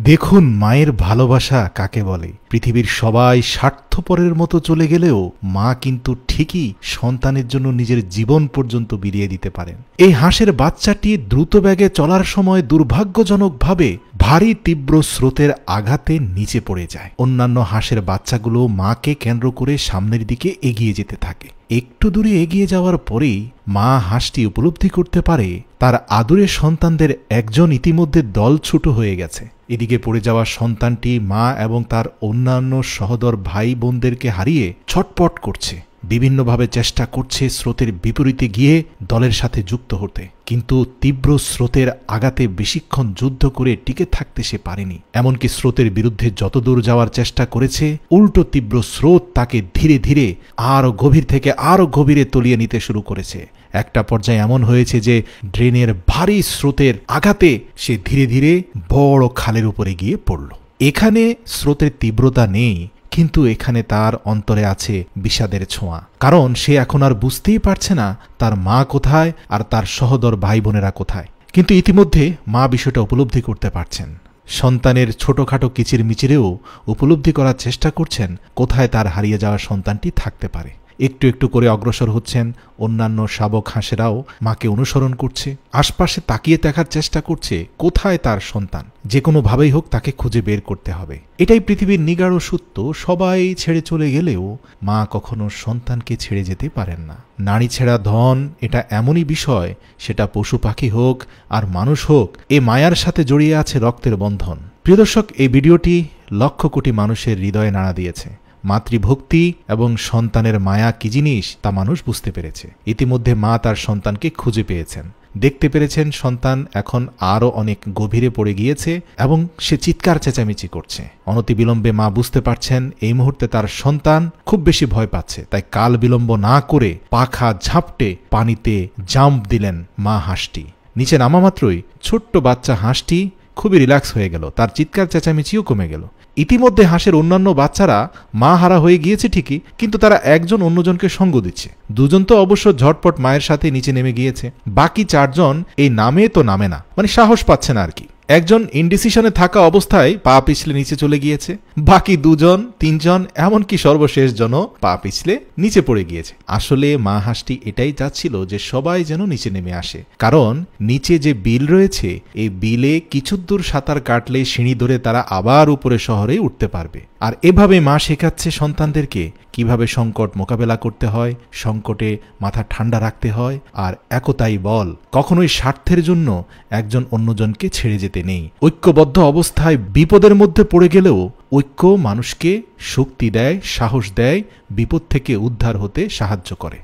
দেখুন মায়ের ভালোবাসা কাকে বলে। পৃথিবীর সবাই স্বার্থপরের মতো চলে গেলেও মা কিন্তু ঠিকই সন্তানের জন্য নিজের জীবন পর্যন্ত বিলিয়ে দিতে পারেন। এই হাঁসের বাচ্চাটি দ্রুত বেগে চলার সময় দুর্ভাগ্যজনকভাবে ভারী তীব্র স্রোতের আঘাতে নিচে পড়ে যায়। অন্যান্য হাঁসের বাচ্চাগুলো মাকে কেন্দ্র করে সামনের দিকে এগিয়ে যেতে থাকে। একটু দূরে এগিয়ে যাওয়ার পরেই মা হাঁসটি উপলব্ধি করতে পারে তার আদরের সন্তানদের একজন ইতিমধ্যে দলছুটো হয়ে গেছে। এদিকে পড়ে যাওয়া সন্তানটি মা এবং তার অন্যান্য সহোদর ভাই বোনদেরকে হারিয়ে ছটপট করছে, বিভিন্নভাবে চেষ্টা করছে স্রোতের বিপরীতে গিয়ে দলের সাথে যুক্ত হতে, কিন্তু তীব্র স্রোতের আঘাতে বেশিক্ষণ যুদ্ধ করে টিকে থাকতে সে পারেনি। এমনকি স্রোতের বিরুদ্ধে যত দূর যাওয়ার চেষ্টা করেছে, উল্টো তীব্র স্রোত তাকে ধীরে ধীরে আরও গভীর থেকে আরও গভীরে তলিয়ে নিতে শুরু করেছে। একটা পর্যায়ে এমন হয়েছে যে ড্রেনের ভারী স্রোতের আঘাতে সে ধীরে ধীরে বড় খালের উপরে গিয়ে পড়ল। এখানে স্রোতের তীব্রতা নেই, কিন্তু এখানে তার অন্তরে আছে বিষাদের ছোঁয়া, কারণ সে এখন আর বুঝতেই পারছে না তার মা কোথায় আর তার সহোদর ভাই বোনেরা কোথায়। কিন্তু ইতিমধ্যে মা বিষয়টা উপলব্ধি করতে পারছেন। সন্তানের ছোটখাটো কিচিরমিচিরেও উপলব্ধি করার চেষ্টা করছেন কোথায় তার হারিয়ে যাওয়া সন্তানটি থাকতে পারে। একটু একটু করে অগ্রসর হচ্ছেন। অন্যান্য শাবক হাঁসেরাও মাকে অনুসরণ করছে, আশপাশে তাকিয়ে দেখার চেষ্টা করছে কোথায় তার সন্তান। যে কোনোভাবেই হোক তাকে খুঁজে বের করতে হবে। এটাই পৃথিবীর নিগাড় সত্য। সবাই ছেড়ে চলে গেলেও মা কখনো সন্তানকে ছেড়ে যেতে পারেন না। নারী ছেড়া ধন এটা এমনই বিষয়, সেটা পশু পাখি হোক আর মানুষ হোক, এ মায়ার সাথে জড়িয়ে আছে রক্তের বন্ধন। প্রিয় দর্শক, এই ভিডিওটি লক্ষ কোটি মানুষের হৃদয়ে নাড়া দিয়েছে। মাতৃভক্তি এবং সন্তানের মায়া কি জিনিস তা মানুষ বুঝতে পেরেছে। ইতিমধ্যে মা তার সন্তানকে খুঁজে পেয়েছেন, দেখতে পেরেছেন সন্তান এখন আরও অনেক গভীরে পড়ে গিয়েছে এবং সে চিৎকার চেঁচামেচি করছে। অনতিবিলম্বে মা বুঝতে পারছেন এই মুহূর্তে তার সন্তান খুব বেশি ভয় পাচ্ছে, তাই কাল বিলম্ব না করে পাখা ঝাপটে পানিতে জাম্প দিলেন মা হাঁসটি। নিচে নামা মাত্রই ছোট্ট বাচ্চা হাঁসটি খুবই রিল্যাক্স হয়ে গেল, তার চিৎকার চেঁচামেচিও কমে গেল। ইতিমধ্যে হাঁসের অন্যান্য বাচ্চারা মা হারা হয়ে গিয়েছে ঠিকই, কিন্তু তারা একজন অন্যজনকে সঙ্গ দিচ্ছে। দুজন তো অবশ্য ঝটপট মায়ের সাথে নিচে নেমে গিয়েছে, বাকি চারজন এই নামে তো নামে না, মানে সাহস পাচ্ছে না আর কি। একজন ইনডিসিশনে থাকা অবস্থায় পা পিছলে নিচে চলে গিয়েছে, বাকি দুজন তিনজন এমনকি সর্বশেষ জন পা পিছলে নিচে পড়ে গিয়েছে। আসলে মা হাঁসটি এটাই চাচ্ছিল যে সবাই যেন নিচে নেমে আসে, কারণ নিচে যে বিল রয়েছে এই বিলে কিছু দূর সাঁতার কাটলে সিঁড়ি ধরে তারা আবার উপরে শহরে উঠতে পারবে। আর এভাবে মা শেখাচ্ছে সন্তানদেরকে কিভাবে সংকট মোকাবেলা করতে হয়, সংকটে মাথা ঠান্ডা রাখতে হয়, আর একতাই বল। কখনোই স্বার্থের জন্য একজন অন্যজনকে ছেড়ে যেতে নেই। ঐক্যবদ্ধ অবস্থায় বিপদের মধ্যে পড়ে গেলেও ঐক্য মানুষকে শক্তি দেয়, সাহস দেয়, বিপদ থেকে উদ্ধার হতে সাহায্য করে।